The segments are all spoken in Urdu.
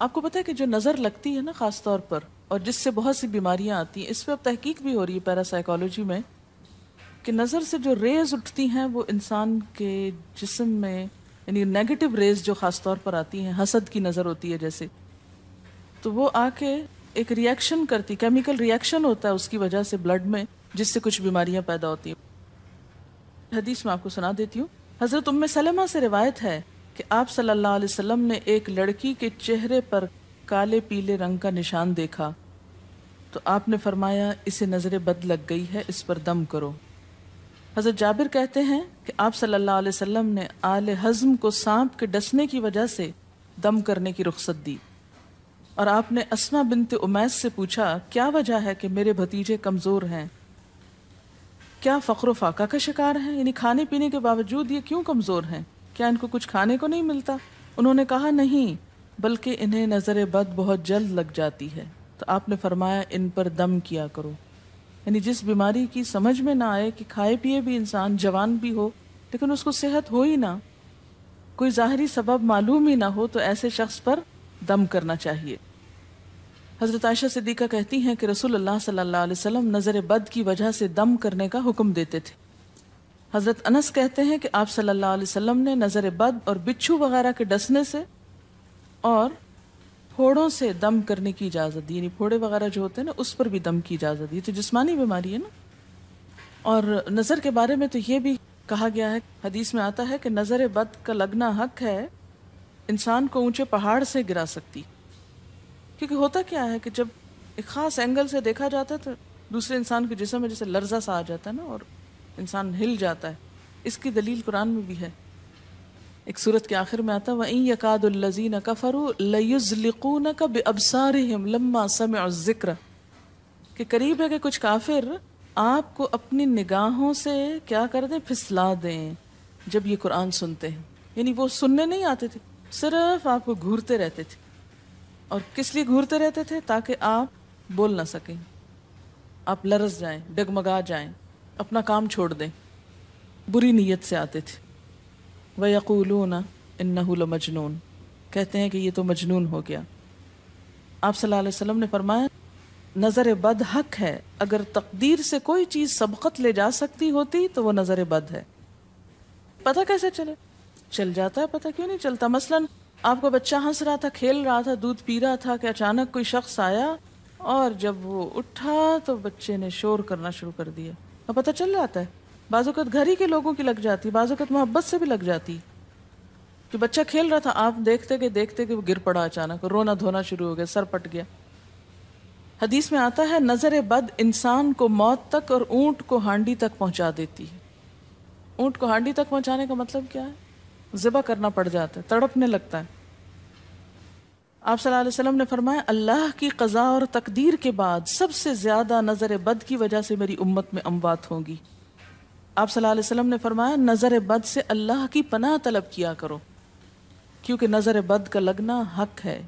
آپ کو پتہ ہے کہ جو نظر لگتی ہے نا خاص طور پر، اور جس سے بہت سی بیماریاں آتی ہیں، اس پہ اب تحقیق بھی ہو رہی ہے پیراسائیکالوجی میں، کہ نظر سے جو ریز اٹھتی ہیں وہ انسان کے جسم میں، یعنی نیگیٹو ریز جو خاص طور پر آتی ہیں، حسد کی نظر ہوتی ہے جیسے، تو وہ آ کے ایک ریئیکشن کرتی، کیمیکل ریئیکشن ہوتا ہے اس کی وجہ سے بلڈ میں، جس سے کچھ بیماریاں پیدا ہوتی ہیں۔ حدیث میں آپ کو سنا دیتی ہوں۔ حضرت ام سلمہ سے روایت ہے کہ آپ صلی اللہ علیہ وسلم نے ایک لڑکی کے چہرے پر کالے پیلے رنگ کا نشان دیکھا تو آپ نے فرمایا اسے نظر بد لگ گئی ہے، اس پر دم کرو۔ حضرت جابر کہتے ہیں کہ آپ صلی اللہ علیہ وسلم نے آل حزم کو سانپ کے ڈسنے کی وجہ سے دم کرنے کی رخصت دی، اور آپ نے اسما بنت امیس سے پوچھا کیا وجہ ہے کہ میرے بھتیجے کمزور ہیں، کیا فقر و فاقہ کا شکار ہیں، یعنی کھانے پینے کے باوجود یہ کیوں کمزور ہیں، کیا ان کو کچھ کھانے کو نہیں ملتا؟ انہوں نے کہا نہیں، بلکہ انہیں نظر بد بہت جلد لگ جاتی ہے، تو آپ نے فرمایا ان پر دم کیا کرو۔ یعنی جس بیماری کی سمجھ میں نہ آئے کہ کھائے پیے بھی انسان جوان بھی ہو لیکن اس کو صحت ہو ہی نہ، کوئی ظاہری سبب معلوم ہی نہ ہو، تو ایسے شخص پر دم کرنا چاہیے۔ حضرت عائشہ صدیقہ کہتی ہیں کہ رسول اللہ صلی اللہ علیہ وسلم نظر بد کی وجہ سے دم کرنے کا حکم دیتے تھے۔ حضرت انس کہتے ہیں کہ آپ صلی اللہ علیہ وسلم نے نظر بد اور بچھو وغیرہ کے ڈسنے سے اور پھوڑوں سے دم کرنے کی اجازت دی، یعنی پھوڑے وغیرہ جو ہوتے ہیں نا اس پر بھی دم کی اجازت دی، تو جسمانی بیماری ہے نا۔ اور نظر کے بارے میں تو یہ بھی کہا گیا ہے، حدیث میں آتا ہے کہ نظر بد کا لگنا حق ہے، انسان کو اونچے پہاڑ سے گرا سکتی، کیونکہ ہوتا کیا ہے کہ جب ایک خاص اینگل سے دیکھا جاتا ہے تو دوسرے انسان کے جسم میں جیسے لرزہ سا آ جاتا ہے نا، اور انسان ہل جاتا ہے۔ اس کی دلیل قرآن میں بھی ہے، ایک سورت کے آخر میں آتا ہے وَإِن يَكَادُ الَّذِينَ كَفَرُوا لَيُزْلِقُونَكَ بِأَبْصَارِهِمْ لَمَّا سَمِعُوا الذِّكْرَ، کہ قریب ہے کہ کچھ کافر آپ کو اپنی نگاہوں سے کیا کر دیں، پھسلا دیں جب یہ قرآن سنتے ہیں، یعنی وہ سننے نہیں آتے تھے، صرف آپ کو گھورتے رہتے تھے۔ اور کس لیے گھورتے رہتے تھے؟ تاکہ آپ بول نہ سکیں، آپ لرز جائیں، ڈگمگا جائیں، اپنا کام چھوڑ دیں، بری نیت سے آتے تھے۔ وَيَقُولُونَ إِنَّهُ لَمَجْنُونَ، کہتے ہیں کہ یہ تو مجنون ہو گیا۔ آپ صلی اللہ علیہ وسلم نے فرمایا نظر بد حق ہے، اگر تقدیر سے کوئی چیز سبقت لے جا سکتی ہوتی تو وہ نظر بد ہے۔ پتہ کیسے چلے؟ چل جاتا ہے، پتہ کیوں نہیں چلتا؟ مثلاً آپ کا بچہ ہنس رہا تھا، کھیل رہا تھا، دودھ پی رہا تھا، کہ اچانک کوئی شخص آیا اور جب وہ اٹھا تو بچے نے شور کرنا شروع کر دیا، اور پتہ چل جاتا ہے۔ بعض اوقات گھر ہی کے لوگوں کی لگ جاتی، بعض اوقات محبت سے بھی لگ جاتی، کہ بچہ کھیل رہا تھا، آپ دیکھتے کہ وہ گر پڑا، اچانک رونا دھونا شروع ہو گیا، سر پٹ گیا۔ حدیث میں آتا ہے نظر بد انسان کو موت تک اور اونٹ کو ہانڈی تک پہنچا دیتی ہے۔ اونٹ کو ہانڈی تک پہنچانے کا مطلب کیا ہے؟ ذبح کرنا پڑ جاتا ہے، تڑپنے لگتا ہے۔ آپ صلی اللہ علیہ وسلم نے فرمایا اللہ کی قضاء اور تقدیر کے بعد سب سے زیادہ نظر بد کی وجہ سے میری امت میں اموات ہوں گی۔ آپ صلی اللہ علیہ وسلم نے فرمایا نظر بد سے اللہ کی پناہ طلب کیا کرو، کیونکہ نظر بد کا لگنا حق ہے۔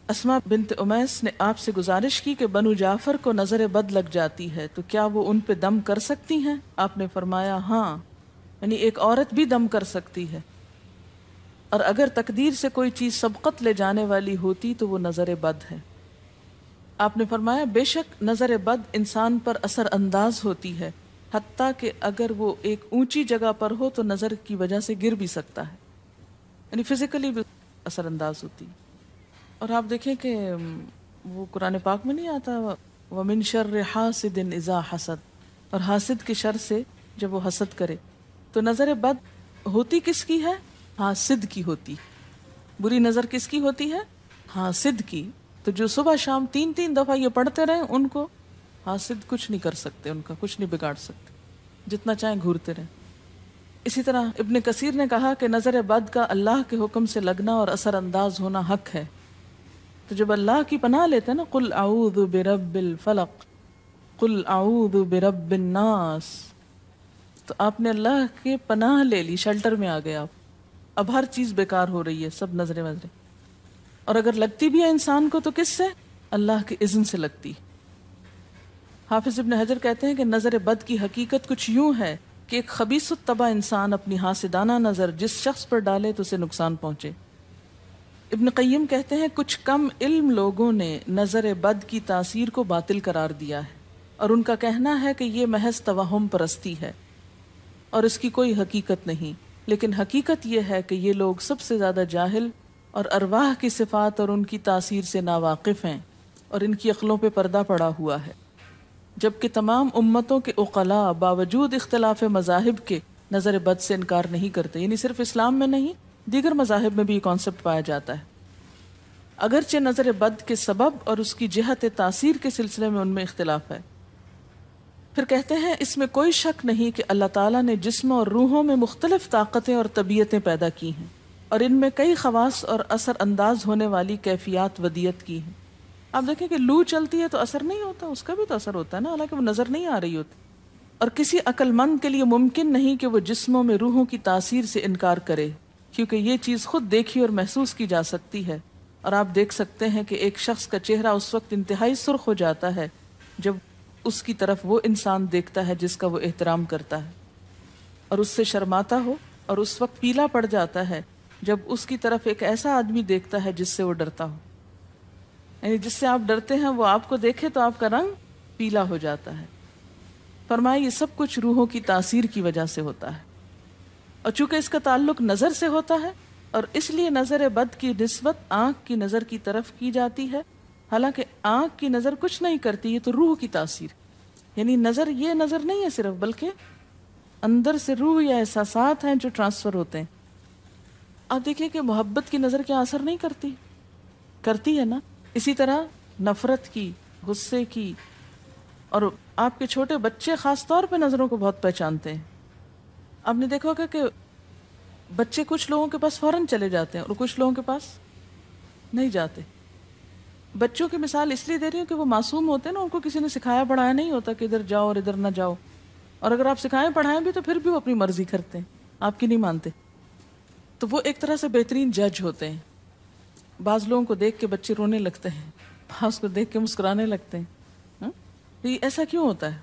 اسما بنت امیس نے آپ سے گزارش کی کہ بنو جعفر کو نظر بد لگ جاتی ہے تو کیا وہ ان پہ دم کر سکتی ہیں؟ آپ نے فرمایا ہاں، یعنی ایک عورت بھی دم کر سکتی ہے، اور اگر تقدیر سے کوئی چیز سبقت لے جانے والی ہوتی تو وہ نظر بد ہے۔ آپ نے فرمایا بے شک نظر بد انسان پر اثر انداز ہوتی ہے، حتیٰ کہ اگر وہ ایک اونچی جگہ پر ہو تو نظر کی وجہ سے گر بھی سکتا ہے، یعنی فزیکلی بھی اثر انداز ہوتی۔ اور آپ دیکھیں کہ وہ قرآن پاک میں نہیں آتا وَمِن شَرِّ حَاسِدٍ إِذَا حَسَد، اور حاسد کی شر سے جب وہ حسد کرے، تو نظر بد ہوتی کس کی ہے؟ حاسد کی ہوتی۔ بری نظر کس کی ہوتی ہے؟ حاسد کی۔ تو جو صبح شام 3 دفعہ یہ پڑھتے رہیں ان کو حاسد کچھ نہیں کر سکتے، ان کا کچھ نہیں بگاڑ سکتے، جتنا چاہیں گھورتے رہیں۔ اسی طرح ابن کثیر نے کہا کہ نظر بد کا اللہ کے حکم سے لگنا اور اثر انداز ہونا حق ہے۔ تو جب اللہ کی پناہ لیتے ہیں نا قل اعوذ برب الفلق قل اعوذ برب الناس، تو آپ نے اللہ کے پناہ لے لی، شیلٹر میں آ گئے آپ۔ اب ہر چیز بیکار ہو رہی ہے، سب نظریں وظریں، اور اگر لگتی بھی ہے انسان کو تو کس سے؟ اللہ کے اذن سے لگتی۔ حافظ ابن حجر کہتے ہیں کہ نظر بد کی حقیقت کچھ یوں ہے کہ ایک خبیث الطبع انسان اپنی حاسدانہ نظر جس شخص پر ڈالے تو اسے نقصان پہنچے۔ ابن قیم کہتے ہیں کچھ کم علم لوگوں نے نظر بد کی تاثیر کو باطل قرار دیا ہے، اور ان کا کہنا ہے کہ یہ محض توہم پرستی ہے اور اس کی کوئی حقیقت نہیں، لیکن حقیقت یہ ہے کہ یہ لوگ سب سے زیادہ جاہل اور ارواح کی صفات اور ان کی تاثیر سے ناواقف ہیں، اور ان کی عقلوں پہ پردہ پڑا ہوا ہے، جبکہ تمام امتوں کے عقلاء باوجود اختلاف مذاہب کے نظر بد سے انکار نہیں کرتے. یعنی صرف اسلام میں نہیں، دیگر مذاہب میں بھی یہ کانسیپٹ پایا جاتا ہے، اگرچہ نظر بد کے سبب اور اس کی جہت تاثیر کے سلسلے میں ان میں اختلاف ہے. پھر کہتے ہیں اس میں کوئی شک نہیں کہ اللہ تعالیٰ نے جسم اور روحوں میں مختلف طاقتیں اور طبیعتیں پیدا کی ہیں، اور ان میں کئی خواص اور اثر انداز ہونے والی کیفیات ودیت کی ہیں. آپ دیکھیں کہ لو چلتی ہے تو اثر نہیں ہوتا، اس کا بھی تو اثر ہوتا ہے نا، حالانکہ وہ نظر نہیں آ رہی ہوتی. اور کسی عقل مند کے لیے ممکن نہیں کہ وہ جسموں میں روحوں کی تاثیر سے انکار کرے، کیونکہ یہ چیز خود دیکھی اور محسوس کی جا سکتی ہے. اور آپ دیکھ سکتے ہیں کہ ایک شخص کا چہرہ اس وقت انتہائی سرخ ہو جاتا ہے جب اس کی طرف وہ انسان دیکھتا ہے جس کا وہ احترام کرتا ہے، اور اس سے شرماتا ہو، اور اس وقت پیلا پڑ جاتا ہے جب اس کی طرف ایک ایسا آدمی دیکھتا ہے جس سے وہ ڈرتا ہو. یعنی جس سے آپ ڈرتے ہیں وہ آپ کو دیکھے تو آپ کا رنگ پیلا ہو جاتا ہے. فرمایا یہ سب کچھ روحوں کی تاثیر کی وجہ سے ہوتا ہے، اور چونکہ اس کا تعلق نظر سے ہوتا ہے اور اس لیے نظر بد کی نسبت آنکھ کی نظر کی طرف کی جاتی ہے، حالانکہ آنکھ کی نظر کچھ نہیں کرتی، یہ تو روح کی تاثیر. یعنی نظر یہ نظر نہیں ہے صرف، بلکہ اندر سے روح یا احساسات ہیں جو ٹرانسفر ہوتے ہیں. آپ دیکھیں کہ محبت کی نظر کیا اثر نہیں کرتی؟ کرتی ہے نا. اسی طرح نفرت کی، غصے کی، اور آپ کے چھوٹے بچے خاص طور پہ نظروں کو بہت پہچانتے ہیں. آپ نے دیکھا ہوگا کہ بچے کچھ لوگوں کے پاس فوراً چلے جاتے ہیں اور کچھ لوگوں کے پاس نہیں جاتے. بچوں کی مثال اس لیے دے رہی ہوں کہ وہ معصوم ہوتے ہیں نا، ان کو کسی نے سکھایا پڑھایا نہیں ہوتا کہ ادھر جاؤ اور ادھر نہ جاؤ، اور اگر آپ سکھائیں پڑھائیں بھی تو پھر بھی وہ اپنی مرضی کرتے ہیں، آپ کی نہیں مانتے. تو وہ ایک طرح سے بہترین جج ہوتے ہیں. بعض لوگوں کو دیکھ کے بچے رونے لگتے ہیں، بعض کو دیکھ کے مسکرانے لگتے ہیں. تو یہ ایسا کیوں ہوتا ہے؟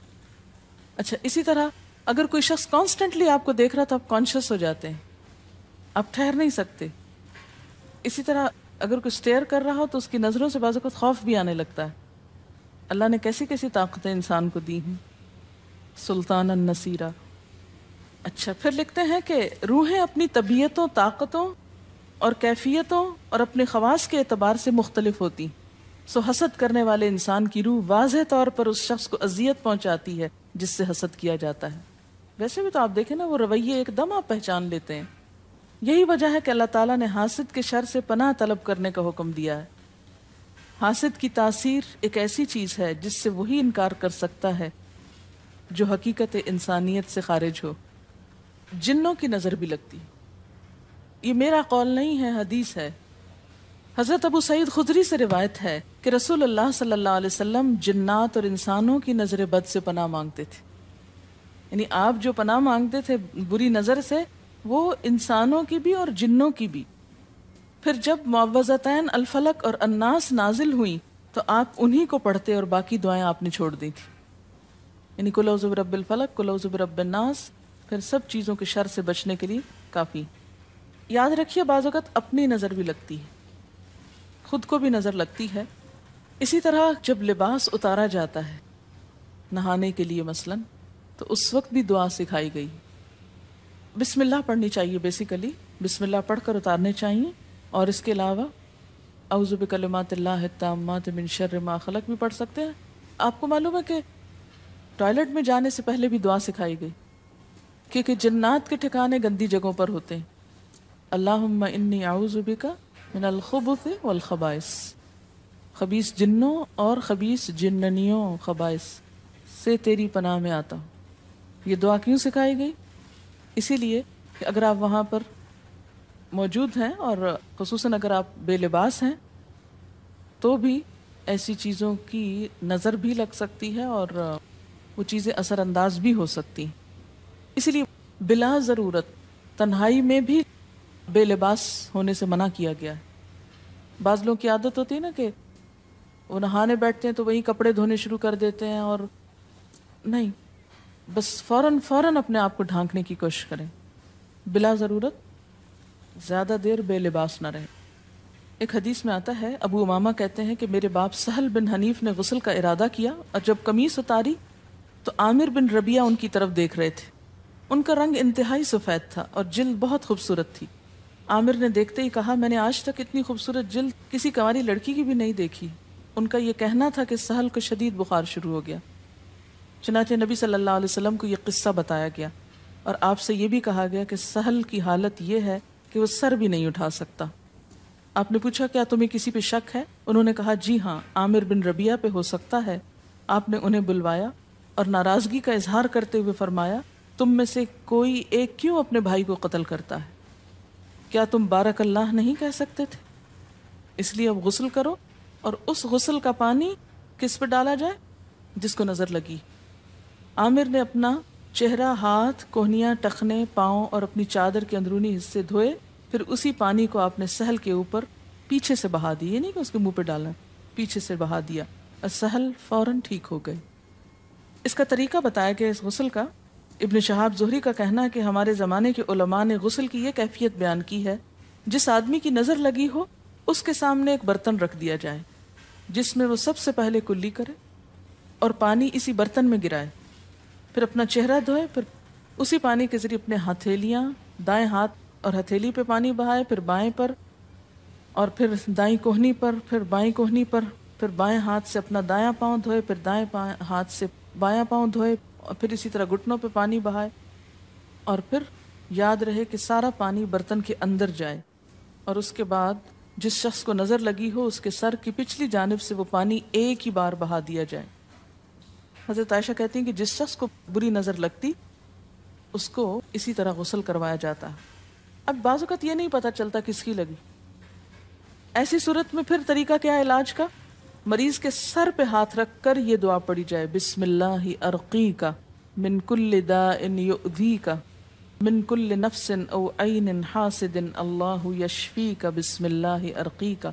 اچھا، اسی طرح اگر کوئی شخص کانسٹنٹلی آپ کو دیکھ رہا تو آپ کانشیس ہو جاتے ہیں، آپ ٹھہر نہیں سکتے. اسی طرح اگر کوئی سٹیئر کر رہا ہو تو اس کی نظروں سے بعض اوقات خوف بھی آنے لگتا ہے. اللہ نے کیسی کیسی طاقتیں انسان کو دی ہیں. سلطان النصیرہ. اچھا، پھر لکھتے ہیں کہ روحیں اپنی طبیعتوں، طاقتوں اور کیفیتوں اور اپنے خواص کے اعتبار سے مختلف ہوتی. سو حسد کرنے والے انسان کی روح واضح طور پر اس شخص کو اذیت پہنچاتی ہے جس سے حسد کیا جاتا ہے. ویسے بھی تو آپ دیکھیں نا، وہ رویے ایک دم آپ پہچان لیتے ہیں. یہی وجہ ہے کہ اللہ تعالیٰ نے حاسد کے شر سے پناہ طلب کرنے کا حکم دیا ہے. حاسد کی تاثیر ایک ایسی چیز ہے جس سے وہی انکار کر سکتا ہے جو حقیقت انسانیت سے خارج ہو. جنوں کی نظر بھی لگتی. یہ میرا قول نہیں ہے، حدیث ہے. حضرت ابو سعید خدری سے روایت ہے کہ رسول اللہ صلی اللہ علیہ وسلم جنات اور انسانوں کی نظر بد سے پناہ مانگتے تھے. یعنی آپ جو پناہ مانگتے تھے بری نظر سے، وہ انسانوں کی بھی اور جنوں کی بھی. پھر جب معوذتین الفلق اور الناس نازل ہوئیں تو آپ انہی کو پڑھتے اور باقی دعائیں آپ نے چھوڑ دی تھی. یعنی قل اعوذ برب الفلق، قل اعوذ برب الناس، پھر سب چیزوں کے شر سے بچنے کے لیے کافی. یاد رکھیے بعض اوقات اپنی نظر بھی لگتی ہے، خود کو بھی نظر لگتی ہے. اسی طرح جب لباس اتارا جاتا ہے نہانے کے لیے مثلاً، تو اس وقت بھی دعا سکھائی گئی. بسم اللہ پڑھنی چاہیے، بیسیکلی بسم اللہ پڑھ کر اتارنے چاہیے. اور اس کے علاوہ اعوذ بکلمات اللہ التامات من شر ما خلق بھی پڑھ سکتے ہیں. آپ کو معلوم ہے کہ ٹوائلٹ میں جانے سے پہلے بھی دعا سکھائی گئی، کیونکہ جنات کے ٹھکانے گندی جگہوں پر ہوتے ہیں. اللہم انی اعوذ بک من الخبث والخبائث، خبیث جنوں اور خبیث جننیوں، خبائث سے تیری پناہ میں آتا ہوں. یہ دعا کیوں سکھائی گئی؟ اسی لیے کہ اگر آپ وہاں پر موجود ہیں اور خصوصاً اگر آپ بے لباس ہیں تو بھی ایسی چیزوں کی نظر بھی لگ سکتی ہے اور وہ چیزیں اثر انداز بھی ہو سکتی ہیں. اسی لیے بلا ضرورت تنہائی میں بھی بے لباس ہونے سے منع کیا گیا ہے. بعض لوگوں کی عادت ہوتی ہے نا کہ وہ نہانے بیٹھتے ہیں تو وہی کپڑے دھونے شروع کر دیتے ہیں، اور نہیں، بس فوراً اپنے آپ کو ڈھانکنے کی کوشش کریں. بلا ضرورت زیادہ دیر بے لباس نہ رہیں. ایک حدیث میں آتا ہے، ابو امامہ کہتے ہیں کہ میرے باپ سہل بن حنیف نے غسل کا ارادہ کیا، اور جب قمیص اتاری تو عامر بن ربیعہ ان کی طرف دیکھ رہے تھے۔ ان کا رنگ انتہائی سفید تھا اور جلد بہت خوبصورت تھی۔ عامر نے دیکھتے ہی کہا، میں نے آج تک اتنی خوبصورت جلد کسی کنواری لڑکی کی بھی نہیں دیکھی۔ ان کا یہ کہنا تھا کہ سہل کو شدید بخار شروع ہو گیا۔ چنانچہ نبی صلی اللہ علیہ وسلم کو یہ قصہ بتایا گیا، اور آپ سے یہ بھی کہا گیا کہ سہل کی حالت یہ ہے کہ وہ سر بھی نہیں اٹھا سکتا۔ آپ نے پوچھا، کیا تمہیں کسی پہ شک ہے؟ انہوں نے کہا، جی ہاں، عامر بن ربیعہ پہ ہو سکتا ہے۔ آپ نے انہیں بلوایا اور ناراضگی کا اظہار کرتے ہوئے فرمایا، تم میں سے کوئی ایک کیوں اپنے بھائی کو قتل کرتا ہے؟ کیا تم بارک اللہ نہیں کہہ سکتے تھے؟ اس لیے اب غسل کرو، اور اس غسل کا پانی کس پہ ڈالا جائے؟ جس کو نظر لگی۔ عامر نے اپنا چہرہ، ہاتھ، کوہنیاں، ٹخنے، پاؤں اور اپنی چادر کے اندرونی حصے دھوئے، پھر اسی پانی کو آپ نے سہل کے اوپر پیچھے سے بہا دی، یہ نہیں کہ اس کے منہ پہ ڈالا، پیچھے سے بہا دیا، اور سہل فوراً ٹھیک ہو گئے۔ اس کا طریقہ بتایا گیا اس غسل کا۔ ابن شہاب زہری کا کہنا ہے کہ ہمارے زمانے کے علماء نے غسل کی یہ کیفیت بیان کی ہے، جس آدمی کی نظر لگی ہو اس کے سامنے ایک برتن رکھ دیا جائے، جس میں وہ سب سے پہلے کلی کرے اور پانی اسی برتن میں گرائے، پھر اپنا چہرہ دھوئے، پھر اسی پانی کے ذریعے اپنے ہتھیلیاں، دائیں ہاتھ اور ہتھیلی پہ پانی بہائے، پھر بائیں پر، اور پھر دائیں کوہنی پر، پھر بائیں کوہنی پر، پھر بائیں ہاتھ سے اپنا دایاں پاؤں دھوئے، پھر دائیں ہاتھ سے بایاں پاؤں دھوئے، اور پھر اسی طرح گھٹنوں پہ پانی بہائے، اور پھر یاد رہے کہ سارا پانی برتن کے اندر جائے، اور اس کے بعد جس شخص کو نظر لگی ہو اس کے سر کی پچھلی جانب سے وہ پانی ایک ہی بار بہا دیا جائے۔ حضرت عائشہ کہتی ہیں کہ جس شخص کو بری نظر لگتی اس کو اسی طرح غسل کروایا جاتا۔ اب بعض اوقات یہ نہیں پتہ چلتا کس کی لگی، ایسی صورت میں پھر طریقہ کیا ہے علاج کا؟ مریض کے سر پہ ہاتھ رکھ کر یہ دعا پڑھی جائے، بسم اللہ ارقیک من کل داء یؤذیک من کل نفس او عین حاسد اللہ یشفیک بسم اللہ ارقیک۔